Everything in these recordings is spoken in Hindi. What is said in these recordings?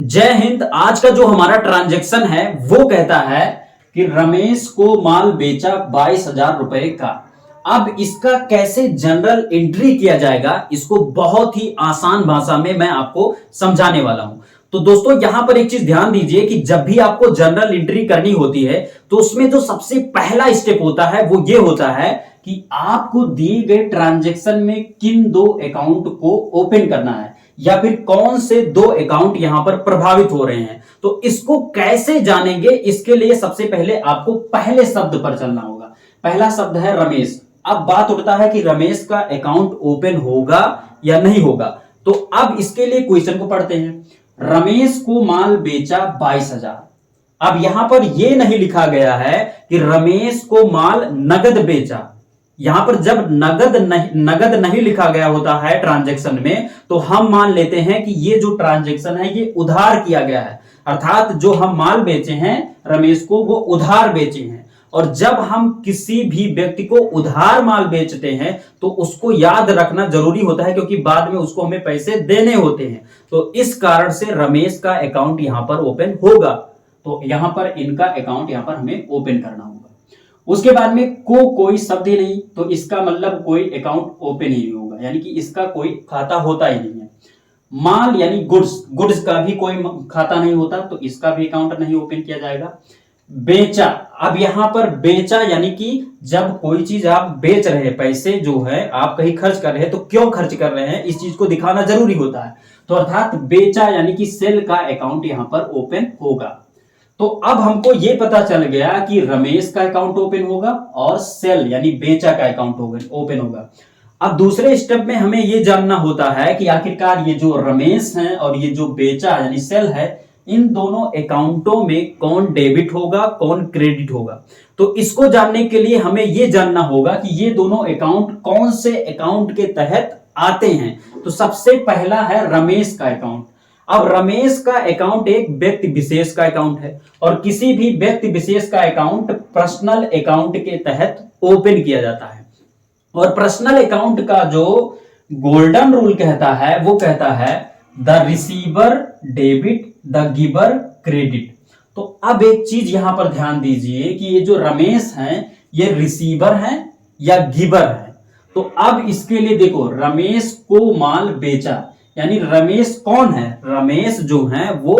जय हिंद। आज का जो हमारा ट्रांजैक्शन है वो कहता है कि रमेश को माल बेचा 22,000 रुपए का। अब इसका कैसे जनरल एंट्री किया जाएगा, इसको बहुत ही आसान भाषा में मैं आपको समझाने वाला हूं। तो दोस्तों यहां पर एक चीज ध्यान दीजिए कि जब भी आपको जनरल एंट्री करनी होती है तो उसमें जो सबसे पहला स्टेप होता है वो ये होता है कि आपको दिए गए ट्रांजैक्शन में किन दो अकाउंट को ओपन करना है या फिर कौन से दो अकाउंट यहां पर प्रभावित हो रहे हैं। तो इसको कैसे जानेंगे, इसके लिए सबसे पहले आपको पहले शब्द पर चलना होगा। पहला शब्द है रमेश। अब बात उठता है कि रमेश का अकाउंट ओपन होगा या नहीं होगा। तो अब इसके लिए क्वेश्चन को पढ़ते हैं। रमेश को माल बेचा 22,000। अब यहां पर यह नहीं लिखा गया है कि रमेश को माल नगद बेचा। यहां पर जब नगद नहीं लिखा गया होता है ट्रांजैक्शन में, तो हम मान लेते हैं कि ये जो ट्रांजैक्शन है ये उधार किया गया है। अर्थात जो हम माल बेचे हैं रमेश को, वो उधार बेचे हैं। और जब हम किसी भी व्यक्ति को उधार माल बेचते हैं तो उसको याद रखना जरूरी होता है, क्योंकि बाद में उसको हमें पैसे देने होते हैं। तो इस कारण से रमेश का अकाउंट यहां पर ओपन होगा। तो यहां पर इनका अकाउंट यहां पर हमें ओपन करना होगा। उसके बाद में कोई शब्द ही नहीं, तो इसका मतलब कोई अकाउंट ओपन ही नहीं होगा, यानी कि इसका कोई खाता होता ही नहीं है। माल यानी गुड्स का भी कोई खाता नहीं होता, तो इसका भी अकाउंट नहीं ओपन किया जाएगा। बेचा, अब यहां पर बेचा यानी कि जब कोई चीज आप बेच रहे हैं, पैसे जो है आप कहीं खर्च कर रहे हैं, तो क्यों खर्च कर रहे हैं इस चीज को दिखाना जरूरी होता है। तो अर्थात बेचा यानी कि सेल का अकाउंट यहां पर ओपन होगा। तो अब हमको यह पता चल गया कि रमेश का अकाउंट ओपन होगा और सेल यानी बेचा का अकाउंट ओपन होगा। अब दूसरे स्टेप में हमें यह जानना होता है कि आखिरकार ये जो रमेश है और ये जो बेचा यानी सेल है, इन दोनों अकाउंटों में कौन डेबिट होगा कौन क्रेडिट होगा। तो इसको जानने के लिए हमें यह जानना होगा कि ये दोनों अकाउंट कौन से अकाउंट के तहत आते हैं। तो सबसे पहला है रमेश का अकाउंट। अब रमेश का अकाउंट एक व्यक्ति विशेष का अकाउंट है, और किसी भी व्यक्ति विशेष का अकाउंट पर्सनल अकाउंट के तहत ओपन किया जाता है। और पर्सनल अकाउंट का जो गोल्डन रूल कहता है वो कहता है the receiver debit the giver credit. तो अब एक चीज यहां पर ध्यान दीजिए कि ये जो रमेश हैं ये रिसीवर हैं या गिवर है। तो अब इसके लिए देखो, रमेश को माल बेचा यानी रमेश कौन है, रमेश जो है वो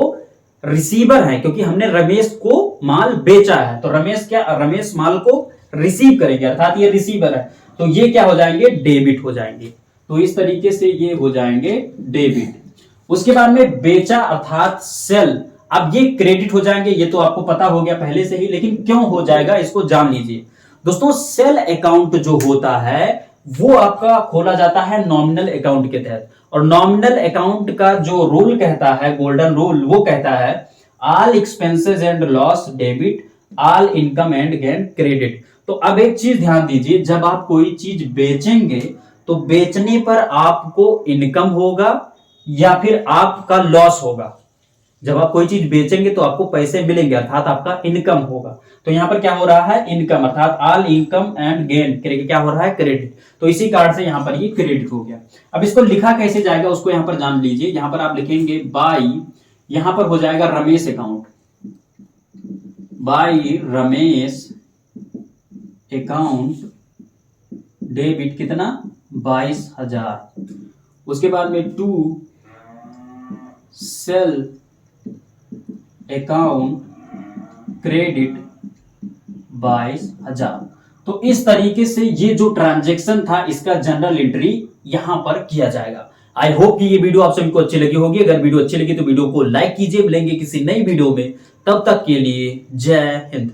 रिसीवर है, क्योंकि हमने रमेश को माल बेचा है। तो रमेश माल को रिसीव करेंगे, अर्थात ये रिसीवर है। तो ये क्या हो जाएंगे, डेबिट हो जाएंगे। तो इस तरीके से ये हो जाएंगे डेबिट। उसके बाद में बेचा अर्थात सेल, अब ये क्रेडिट हो जाएंगे। ये तो आपको पता हो गया पहले से ही, लेकिन क्यों हो जाएगा इसको जान लीजिए। दोस्तों सेल अकाउंट जो होता है वो आपका खोला जाता है नॉमिनल अकाउंट के तहत। और नॉमिनल अकाउंट का जो रूल कहता है, गोल्डन रूल, वो कहता है all expenses and loss debit, all income and gain credit. तो अब एक चीज ध्यान दीजिए, जब आप कोई चीज बेचेंगे तो बेचने पर आपको इनकम होगा या फिर आपका लॉस होगा। जब आप कोई चीज बेचेंगे तो आपको पैसे मिलेंगे, अर्थात आपका इनकम होगा। तो यहां पर क्या हो रहा है, इनकम, अर्थात ऑल इनकम एंड गेन क्या हो रहा है, क्रेडिट। तो इसी कारण से यहां पर ये क्रेडिट हो गया। अब इसको लिखा कैसे जाएगा उसको यहां पर जान लीजिए। यहां पर आप लिखेंगे बाई, यहां पर हो जाएगा Ramesh account, by Ramesh account debit कितना, 22,000। उसके बाद में टू सेल अकाउंट क्रेडिट 22,000। तो इस तरीके से ये जो ट्रांजैक्शन था इसका जनरल एंट्री यहां पर किया जाएगा। आई होप कि ये वीडियो आप सभी को अच्छी लगी होगी। अगर वीडियो अच्छी लगी तो वीडियो को लाइक कीजिए। मिलेंगे किसी नई वीडियो में, तब तक के लिए जय हिंद।